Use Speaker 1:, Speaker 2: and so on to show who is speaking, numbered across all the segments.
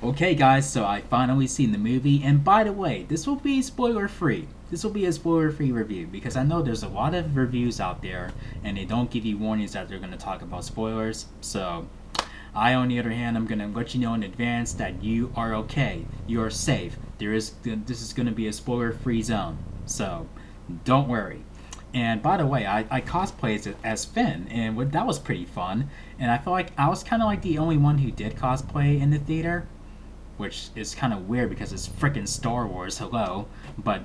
Speaker 1: Okay, guys, so I finally seen the movie, and by the way, this will be spoiler free. This will be a spoiler free review because I know there's a lot of reviews out there and they don't give you warnings that they're going to talk about spoilers. So, I, on the other hand, I'm going to let you know in advance that you are okay. You are safe. This is going to be a spoiler free zone. So, don't worry. And by the way, I cosplayed as Finn, and that was pretty fun. And I feel like I was kind of like the only one who did cosplay in the theater, which is kind of weird because it's freaking Star Wars. Hello, but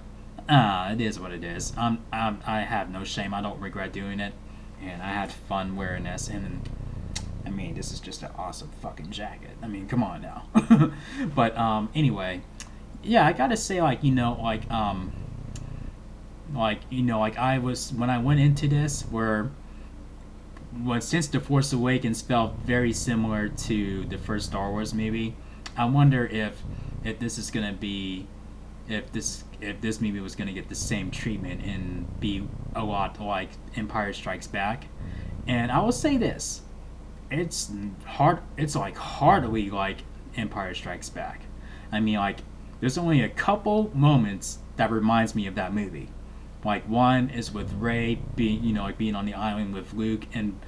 Speaker 1: it is what it is. I have no shame. I don't regret doing it, and I had fun wearing this. And I mean, this is just an awesome fucking jacket. I mean, come on now. But anyway, yeah, I gotta say, like I was when I went into this, since The Force Awakens felt very similar to the first Star Wars movie. I wonder if this is gonna be if this movie was gonna get the same treatment and be a lot like Empire Strikes Back. And I will say this: it's hard. It's like hardly like Empire Strikes Back. I mean, like there's only a couple moments that reminds me of that movie. Like one is with Ray being like being on the island with Luke and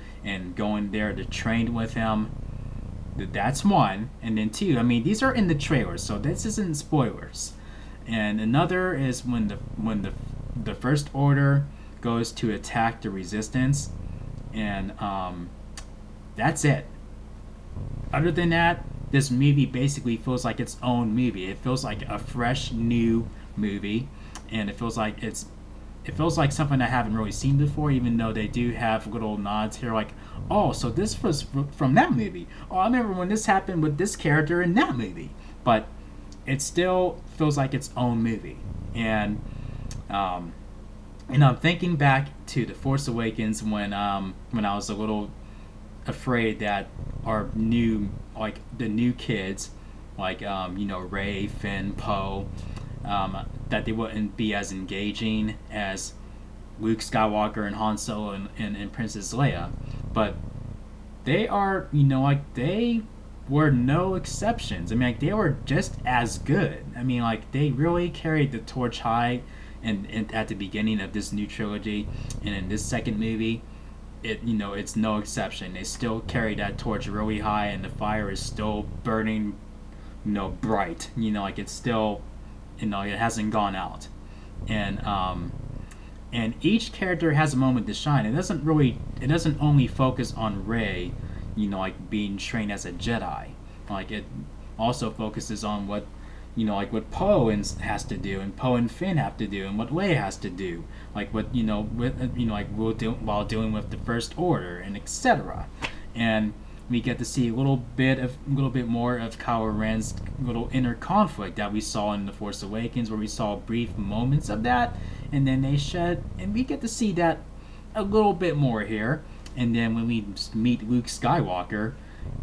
Speaker 1: going there to train with him. That's one, and then two. I mean, these are in the trailer, so this isn't spoilers. And another is when the First Order goes to attack the Resistance, and that's it. Other than that, this movie basically feels like its own movie. It feels like a fresh, new movie, and it feels like something I haven't really seen before, even though they do have little nods here, like, oh, so this was from that movie. Oh, I remember when this happened with this character in that movie. But it still feels like its own movie. Um, and I'm thinking back to The Force Awakens when I was a little afraid that the new kids, like Rey, Finn, Poe, that they wouldn't be as engaging as Luke Skywalker and Han Solo and Princess Leia. But they are, they were no exceptions. I mean, like, they were just as good. I mean, like, they really carried the torch high and at the beginning of this new trilogy, and in this second movie, it's no exception. They still carry that torch really high, and the fire is still burning, bright. Like, it's still, it hasn't gone out. And each character has a moment to shine. It doesn't only focus on Rey, like being trained as a Jedi. Like, it also focuses on what what Poe has to do, and Poe and Finn have to do, and what Leia has to do, like what like while dealing with the First Order, and etc. And we get to see a little bit more of Kylo Ren's little inner conflict that we saw in The Force Awakens, where we saw brief moments of that, and then and we get to see that a little bit more here. And then when we meet Luke Skywalker,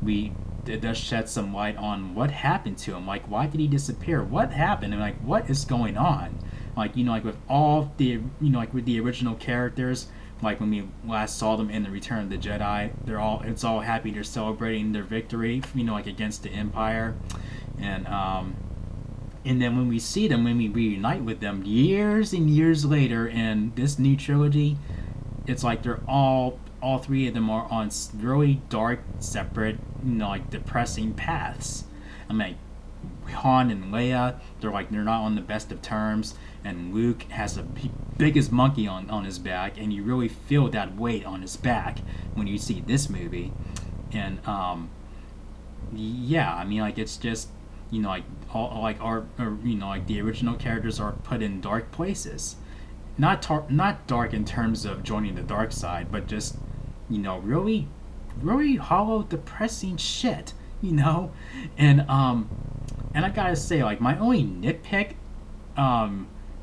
Speaker 1: it does shed some light on what happened to him. Like, why did he disappear? What happened? And like, what is going on? Like, like with all the like with the original characters, like when we last saw them in the Return of the Jedi, it's all happy, they're celebrating their victory, like against the Empire. And then when we see them, when we reunite with them years and years later in this new trilogy, it's like they're all three of them are on really dark, separate, like depressing paths. I mean, Han and Leia, they're not on the best of terms, and Luke has the biggest monkey on his back, and you really feel that weight on his back when you see this movie. And yeah, I mean, like, it's just like like the original characters are put in dark places, not dark in terms of joining the dark side, but just really really hollow, depressing shit, and I gotta say, like, my only nitpick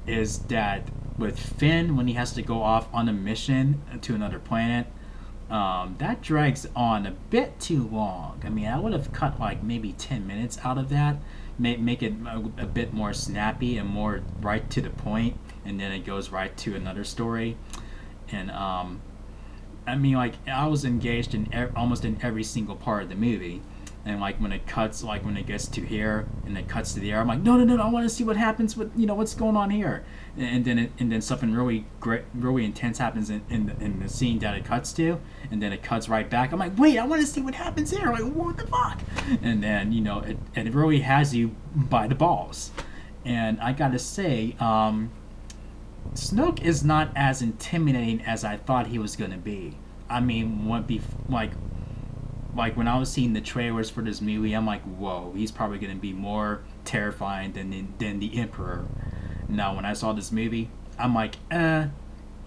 Speaker 1: is that with Finn, when he has to go off on a mission to another planet, that drags on a bit too long. I mean, I would have cut like maybe 10 minutes out of that, make it a bit more snappy and more right to the point, and then it goes right to another story. And I mean, like, I was engaged in almost in every single part of the movie, and like when it cuts, like when it gets to here and it cuts to the air, I'm like, no, no, no, no, I want to see what happens with, what's going on here, and then something really great, really intense happens in the scene that it cuts to, and then it cuts right back. I'm like, wait, I want to see what happens here. Like, what the fuck? And then it really has you by the balls, and I gotta say, Snoke is not as intimidating as I thought he was gonna be. I mean, like when I was seeing the trailers for this movie, I'm like, whoa, he's probably gonna be more terrifying than the Emperor. Now, when I saw this movie, I'm like,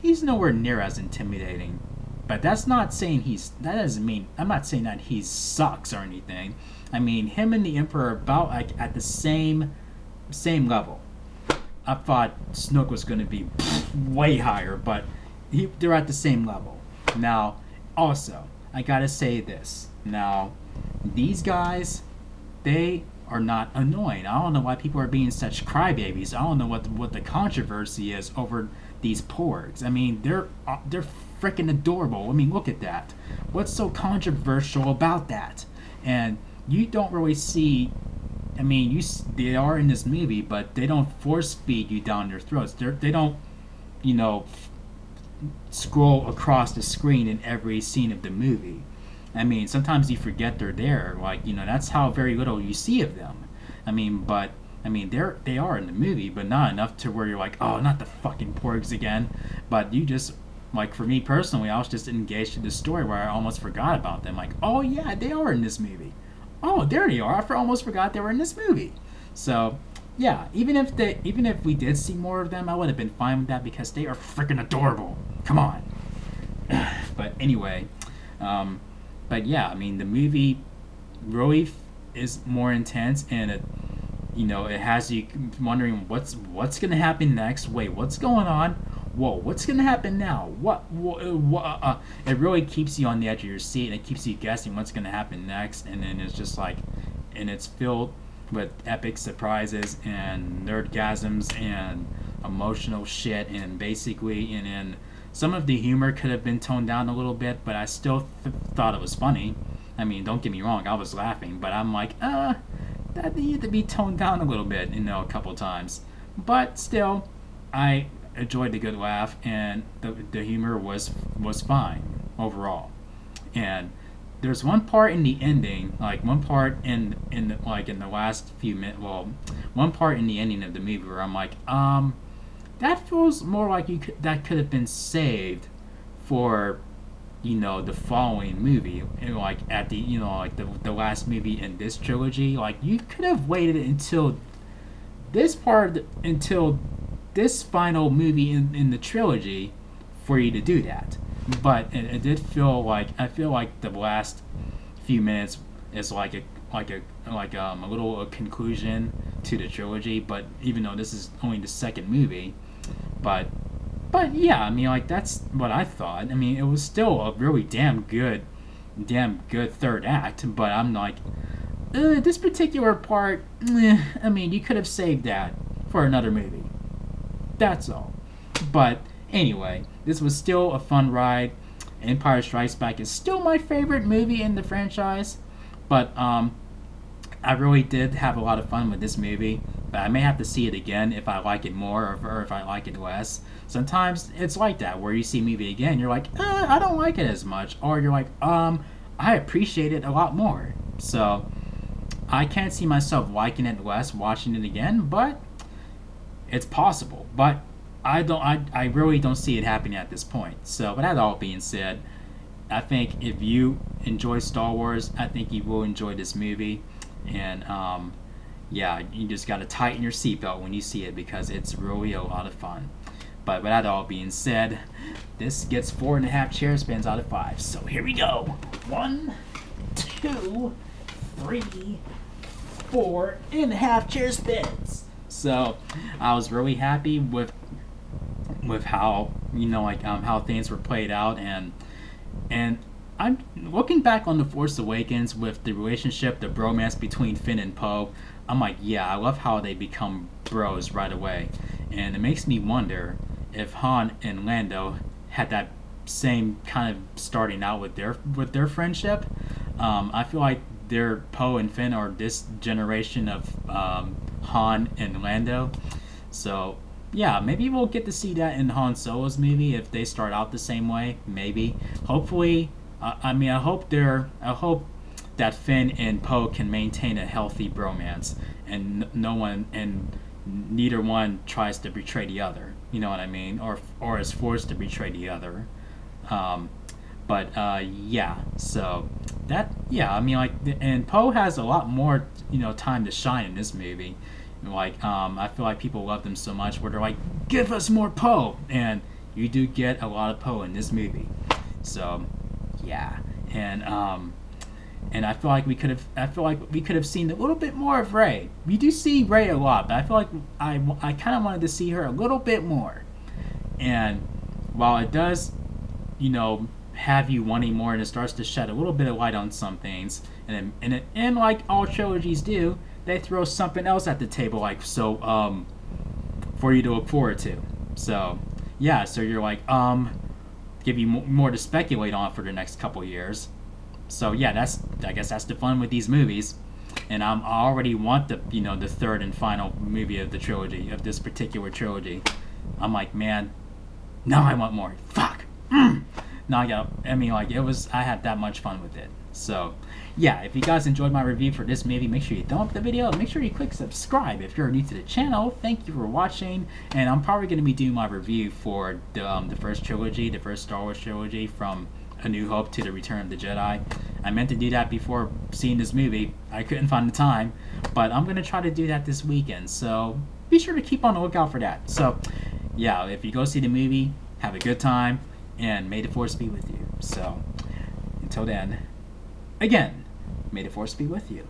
Speaker 1: he's nowhere near as intimidating. But that's not saying that doesn't mean, I'm not saying that he sucks or anything. I mean, him and the Emperor are about like at the same level. I thought Snoke was going to be way higher, but they're at the same level. Now, also, I gotta say this. Now, these guys, they are not annoying. I don't know why people are being such crybabies. I don't know what the controversy is over these porgs. I mean, they're freaking adorable. I mean, look at that. What's so controversial about that? And you don't really see. I mean, they are in this movie, but they don't force feed you down their throats. They don't, scroll across the screen in every scene of the movie. I mean, sometimes you forget they're there. Like, that's how very little you see of them. I mean, they are in the movie, but not enough to where you're like, oh, not the fucking porgs again. But you just, like, for me personally, I was just engaged in the story where I almost forgot about them. Like, oh yeah, they are in this movie. Oh, there they are. I almost forgot they were in this movie. So, yeah, even if we did see more of them, I would have been fine with that because they are freaking adorable. Come on. But anyway, but yeah, I mean, the movie really is more intense, and it has you wondering what's gonna happen next. Wait, what's going on? Whoa, what's gonna happen now? What? It really keeps you on the edge of your seat, and it keeps you guessing what's gonna happen next. And then it's just like, and it's filled with epic surprises and nerdgasms and emotional shit, and basically, and then some of the humor could have been toned down a little bit, but I still thought it was funny. I mean, don't get me wrong, I was laughing, but I'm like, that needed to be toned down a little bit, a couple times. But still, I enjoyed the good laugh, and the humor was fine overall. And there's one part in the ending, like one part in the last few minutes, well, one part in the ending of the movie where I'm like, that feels more like that could have been saved for, the following movie, and like at the, like the last movie in this trilogy. Like, you could have waited until this final movie in the trilogy for you to do that. But it did feel like, I feel like the last few minutes is like a little conclusion to the trilogy. But even though this is only the second movie, but yeah, I mean, like, that's what I thought. I mean, it was still a really damn good third act. But I'm like, this particular part, I mean, you could have saved that for another movie. That's all. But anyway, this was still a fun ride. Empire Strikes Back is still my favorite movie in the franchise. But I really did have a lot of fun with this movie. But I may have to see it again if I like it more or if I like it less. Sometimes it's like that, where you see a movie again, you're like, I don't like it as much. Or you're like, I appreciate it a lot more. So I can't see myself liking it less watching it again, but it's possible. But I really don't see it happening at this point. So, but that all being said, I think if you enjoy Star Wars, I think you will enjoy this movie. And yeah, you just got to tighten your seatbelt when you see it, because it's really a lot of fun. But with that all being said, this gets 4.5 chair spins out of 5. So here we go. 1, 2, 3, 4.5 chair spins. So I was really happy with how, how things were played out, and I'm looking back on The Force Awakens with the relationship, the bromance between Finn and Poe. I'm like, yeah, I love how they become bros right away. And it makes me wonder if Han and Lando had that same kind of starting out with their friendship. I feel like their Poe and Finn are this generation of Han and Lando. So yeah, maybe we'll get to see that in Han Solo's movie if they start out the same way. Maybe, hopefully. I mean, I hope that Finn and Poe can maintain a healthy bromance, and no one and neither one tries to betray the other. You know what I mean? Or is forced to betray the other. Um, but yeah, so that yeah, I mean like, and Poe has a lot more time to shine in this movie. Like I feel like people love them so much where they're like, give us more Poe, and you do get a lot of Poe in this movie. So yeah, and I feel like we could have seen a little bit more of Rey. We do see Rey a lot, but I feel like I kind of wanted to see her a little bit more. And while it does, have you wanting more, and it starts to shed a little bit of light on some things, and like all trilogies do, they throw something else at the table, like for you to look forward to. So yeah, so you're like give you more to speculate on for the next couple years. So yeah, I guess that's the fun with these movies, and I already want the third and final movie of the trilogy, of this particular trilogy. I'm like, man, now I want more. Fuck. Now I mean, like, I had that much fun with it. So yeah, if you guys enjoyed my review for this movie, make sure you thumb up the video, and make sure you click subscribe if you're new to the channel. Thank you for watching, and I'm probably going to be doing my review for the first trilogy, the first Star Wars trilogy, from A New Hope to The Return of the Jedi. I meant to do that before seeing this movie. I couldn't find the time, but I'm going to try to do that this weekend, so be sure to keep on the lookout for that. So yeah, if you go see the movie, have a good time, and may the Force be with you. So until then, again, may the Force be with you.